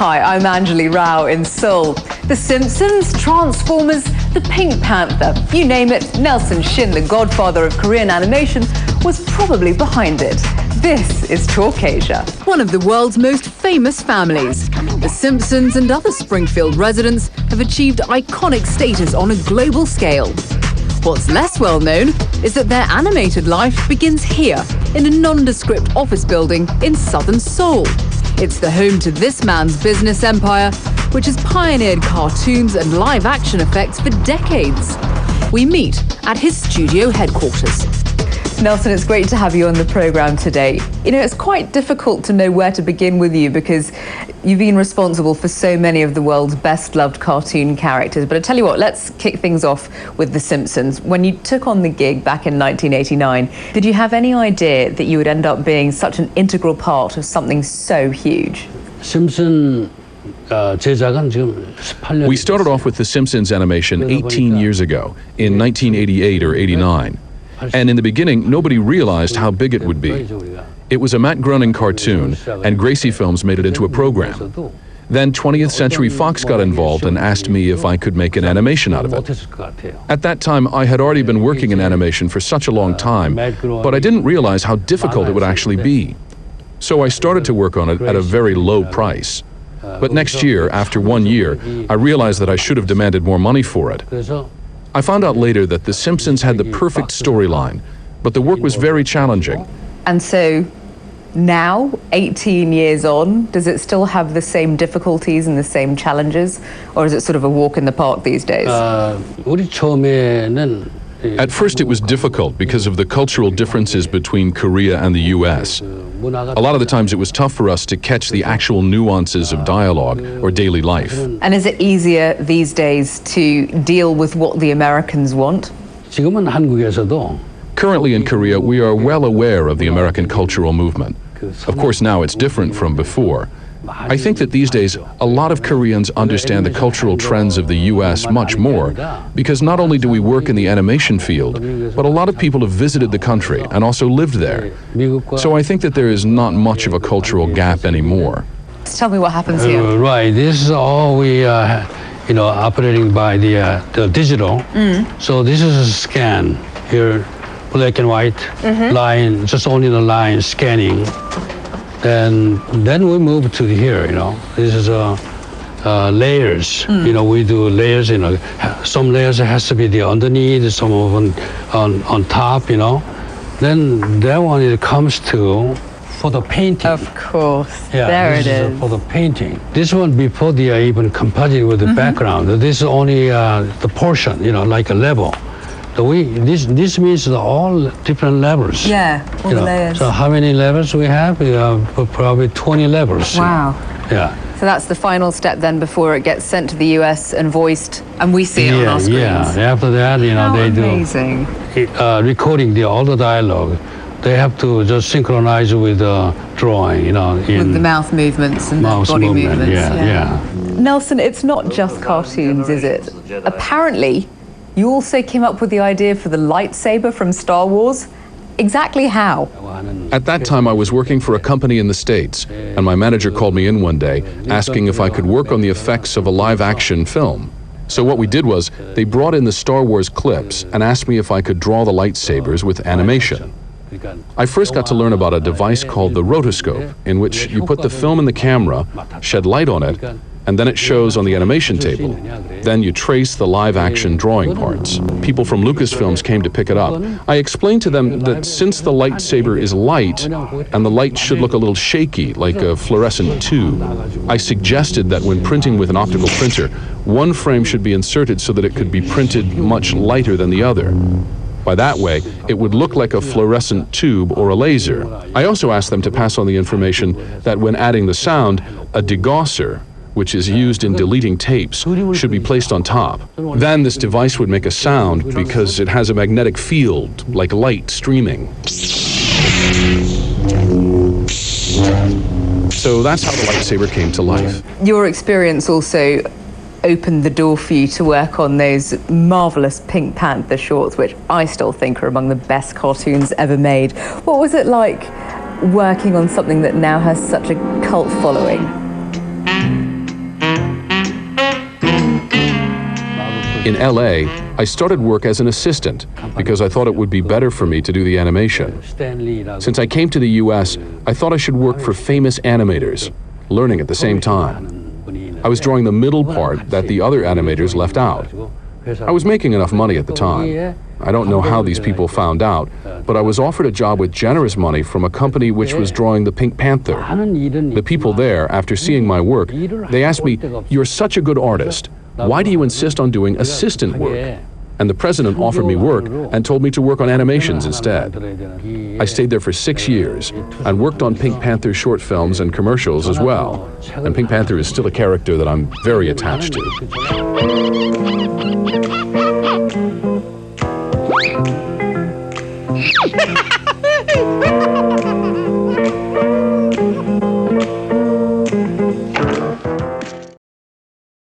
Hi, I'm Anjali Rao in Seoul. The Simpsons, Transformers, the Pink Panther, you name it, Nelson Shin, the godfather of Korean animation, was probably behind it. This is Talk Asia. One of the world's most famous families, the Simpsons and other Springfield residents have achieved iconic status on a global scale. What's less well known is that their animated life begins here, in a nondescript office building in southern Seoul. It's the home to this man's business empire, which has pioneered cartoons and live-action effects for decades. We meet at his studio headquarters. Nelson, it's great to have you on the program today. You know, it's quite difficult to know where to begin with you because you've been responsible for so many of the world's best-loved cartoon characters. But I tell you what, let's kick things off with The Simpsons. When you took on the gig back in 1989, did you have any idea that you would end up being such an integral part of something so huge? We started off with The Simpsons Animation 18 years ago, in 1988 or 89. And in the beginning, nobody realized how big it would be. It was a Matt Groening cartoon, and Gracie Films made it into a program. Then 20th Century Fox got involved and asked me if I could make an animation out of it. At that time, I had already been working in animation for such a long time, but I didn't realize how difficult it would actually be. So I started to work on it at a very low price. But next year, after 1 year, I realized that I should have demanded more money for it. I found out later that The Simpsons had the perfect storyline, but the work was very challenging. And so now, 18 years on, does it still have the same difficulties and the same challenges? Or is it sort of a walk in the park these days? At first it was difficult because of the cultural differences between Korea and the US. A lot of the times it was tough for us to catch the actual nuances of dialogue or daily life. And is it easier these days to deal with what the Americans want? Currently in Korea, we are well aware of the American cultural movement. Of course, now it's different from before. I think that these days, a lot of Koreans understand the cultural trends of the US much more, because not only do we work in the animation field, but a lot of people have visited the country and also lived there. So I think that there is not much of a cultural gap anymore. Tell me what happens here. Right, this is all we operating by the digital. So this is a scan here, black and white line, just only the line scanning. And then we move to here, this is layers. We do layers, some layers has to be the underneath, some of them on top, Then that one it comes to for the painting. Of course, yeah, there it is. For the painting. This one before they are even composite with the background. This is only the portion, like a level. This means all different levels. Yeah, all the layers. So how many levels we have? We have probably 20 levels. Wow. Yeah. So that's the final step then before it gets sent to the US and voiced, and we see it on our screens. Yeah. After that, they amazing. do recording all the dialogue. They have to just synchronize with the drawing, with the mouth movements and the body movements. Yeah. Nelson, it's not just cartoons, is it? Apparently, you also came up with the idea for the lightsaber from Star Wars. Exactly how? At that time, I was working for a company in the States, and my manager called me in one day, asking if I could work on the effects of a live-action film. So what we did was, they brought in the Star Wars clips and asked me if I could draw the lightsabers with animation. I first got to learn about a device called the rotoscope, in which you put the film in the camera, shed light on it, and then it shows on the animation table. Then you trace the live-action drawing parts. People from Lucasfilms came to pick it up. I explained to them that since the lightsaber is light, and the light should look a little shaky, like a fluorescent tube, I suggested that when printing with an optical printer, one frame should be inserted so that it could be printed much lighter than the other. By that way, it would look like a fluorescent tube or a laser. I also asked them to pass on the information that when adding the sound, a degausser, which is used in deleting tapes, should be placed on top. Then this device would make a sound because it has a magnetic field, like light streaming. So that's how the lightsaber came to life. Your experience also opened the door for you to work on those marvelous Pink Panther shorts, which I still think are among the best cartoons ever made. What was it like working on something that now has such a cult following? In LA, I started work as an assistant because I thought it would be better for me to do the animation. Since I came to the US, I thought I should work for famous animators, learning at the same time. I was drawing the middle part that the other animators left out. I was making enough money at the time. I don't know how these people found out, but I was offered a job with generous money from a company which was drawing the Pink Panther. The people there, after seeing my work, they asked me, "You're such a good artist. Why do you insist on doing assistant work?" And the president offered me work and told me to work on animations instead. I stayed there for 6 years and worked on Pink Panther short films and commercials as well. And Pink Panther is still a character that I'm very attached to.